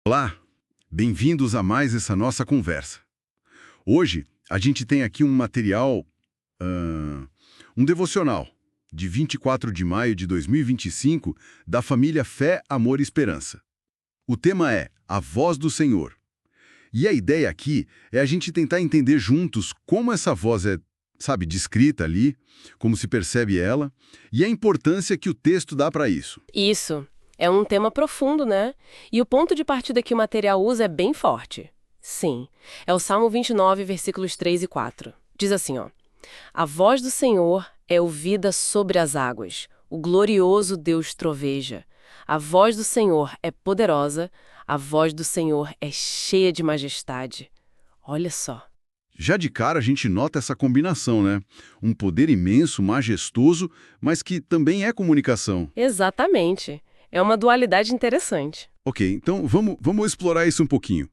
Olá, bem-vindos a mais essa nossa conversa. Hoje a gente tem aqui um material, um devocional, de 24 de maio de 2025, da família Fé, Amor e Esperança. O tema é A Voz do Senhor. E a ideia aqui é a gente tentar entender juntos como essa voz é, sabe, descrita ali, como se percebe ela, e a importância que o texto dá para isso. Isso. É um tema profundo, né? E o ponto de partida que o material usa é bem forte. Sim. É o Salmo 29, versículos 3 e 4. Diz assim, ó: A voz do Senhor é ouvida sobre as águas. O glorioso Deus troveja. A voz do Senhor é poderosa. A voz do Senhor é cheia de majestade. Olha só. Já de cara a gente nota essa combinação, né? Um poder imenso, majestoso, mas que também é comunicação. Exatamente. É uma dualidade interessante. Ok, então vamos explorar isso um pouquinho.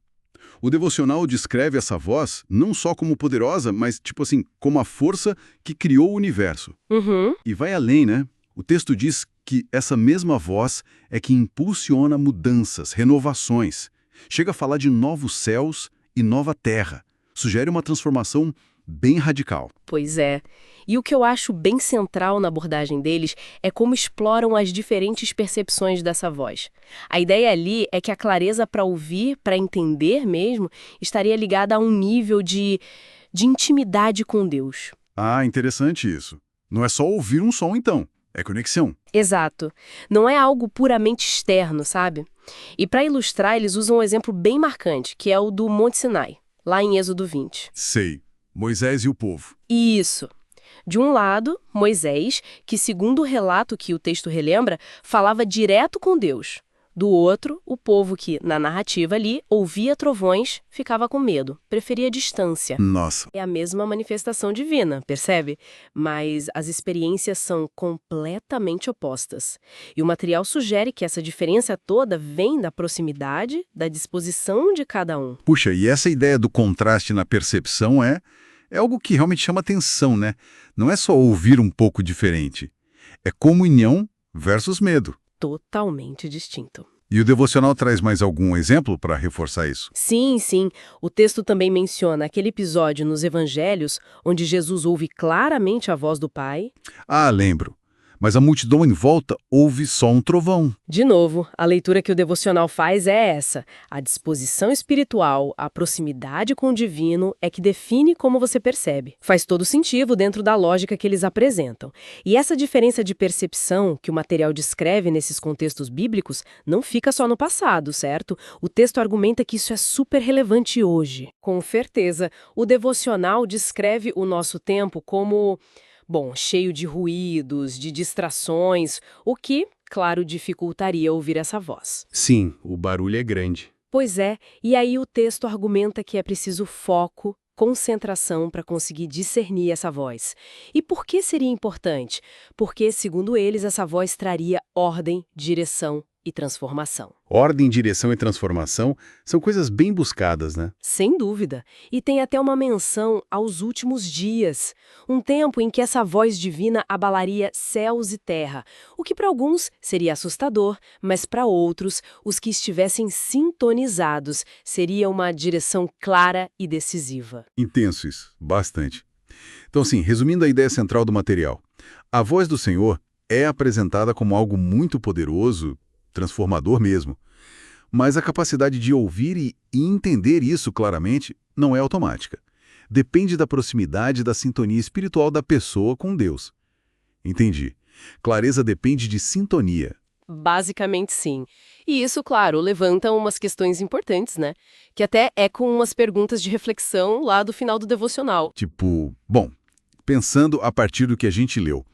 O devocional descreve essa voz não só como poderosa, mas, tipo assim, como a força que criou o universo. Uhum. E vai além, né? O texto diz que essa mesma voz é que impulsiona mudanças, renovações. Chega a falar de novos céus e nova terra. Sugere uma transformação bem radical. Pois é. E o que eu acho bem central na abordagem deles é como exploram as diferentes percepções dessa voz. A ideia ali é que a clareza para ouvir, para entender mesmo, estaria ligada a um nível de intimidade com Deus. Ah, interessante isso. Não é só ouvir um som, então. É conexão. Exato. Não é algo puramente externo, sabe? E para ilustrar, eles usam um exemplo bem marcante, que é o do Monte Sinai, lá em Êxodo 20. Sei. Moisés e o povo. Isso. De um lado, Moisés, que segundo o relato que o texto relembra, falava direto com Deus. Do outro, o povo que, na narrativa ali, ouvia trovões, ficava com medo, preferia a distância. Nossa. É a mesma manifestação divina, percebe? Mas as experiências são completamente opostas. E o material sugere que essa diferença toda vem da proximidade, da disposição de cada um. Puxa, e essa ideia do contraste na percepção é algo que realmente chama atenção, né? Não é só ouvir um pouco diferente. É comunhão versus medo. Totalmente distinto. E o devocional traz mais algum exemplo para reforçar isso? Sim, sim. O texto também menciona aquele episódio nos evangelhos onde Jesus ouve claramente a voz do Pai. Ah, lembro. Mas a multidão em volta ouve só um trovão. De novo, a leitura que o devocional faz é essa. A disposição espiritual, a proximidade com o divino é que define como você percebe. Faz todo sentido dentro da lógica que eles apresentam. E essa diferença de percepção que o material descreve nesses contextos bíblicos não fica só no passado, certo? O texto argumenta que isso é super relevante hoje. Com certeza, o devocional descreve o nosso tempo como, bom, cheio de ruídos, de distrações, o que, claro, dificultaria ouvir essa voz. Sim, o barulho é grande. Pois é, e aí o texto argumenta que é preciso foco, concentração para conseguir discernir essa voz. E por que seria importante? Porque, segundo eles, essa voz traria ordem, direção e transformação. Ordem, direção e transformação são coisas bem buscadas, né? Sem dúvida. E tem até uma menção aos últimos dias, um tempo em que essa voz divina abalaria céus e terra, o que para alguns seria assustador, mas para outros, os que estivessem sintonizados, seria uma direção clara e decisiva. Intenso isso, bastante. Então, assim, resumindo a ideia central do material, a voz do Senhor é apresentada como algo muito poderoso, transformador mesmo. Mas a capacidade de ouvir e entender isso claramente não é automática. Depende da proximidade e da sintonia espiritual da pessoa com Deus. Entendi. Clareza depende de sintonia. Basicamente, sim. E isso, claro, levanta umas questões importantes, né? Que até ecoam umas perguntas de reflexão lá do final do devocional. Tipo, bom, pensando a partir do que a gente leu,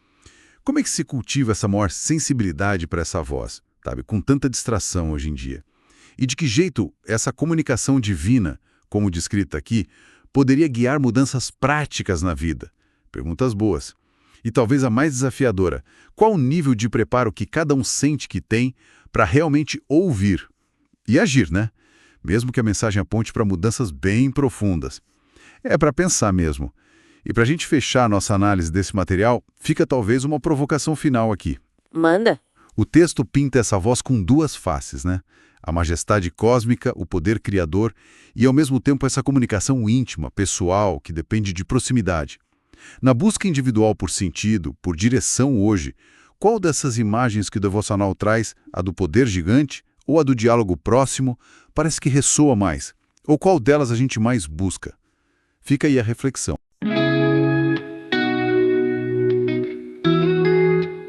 como é que se cultiva essa maior sensibilidade para essa voz, sabe, com tanta distração hoje em dia? E de que jeito essa comunicação divina, como descrita aqui, poderia guiar mudanças práticas na vida? Perguntas boas. E talvez a mais desafiadora, qual o nível de preparo que cada um sente que tem para realmente ouvir? E agir, né? Mesmo que a mensagem aponte para mudanças bem profundas. É para pensar mesmo. E para a gente fechar a nossa análise desse material, fica talvez uma provocação final aqui. Manda. O texto pinta essa voz com duas faces, né? A majestade cósmica, o poder criador e, ao mesmo tempo, essa comunicação íntima, pessoal, que depende de proximidade. Na busca individual por sentido, por direção hoje, qual dessas imagens que o devocional traz, a do poder gigante ou a do diálogo próximo, parece que ressoa mais? Ou qual delas a gente mais busca? Fica aí a reflexão.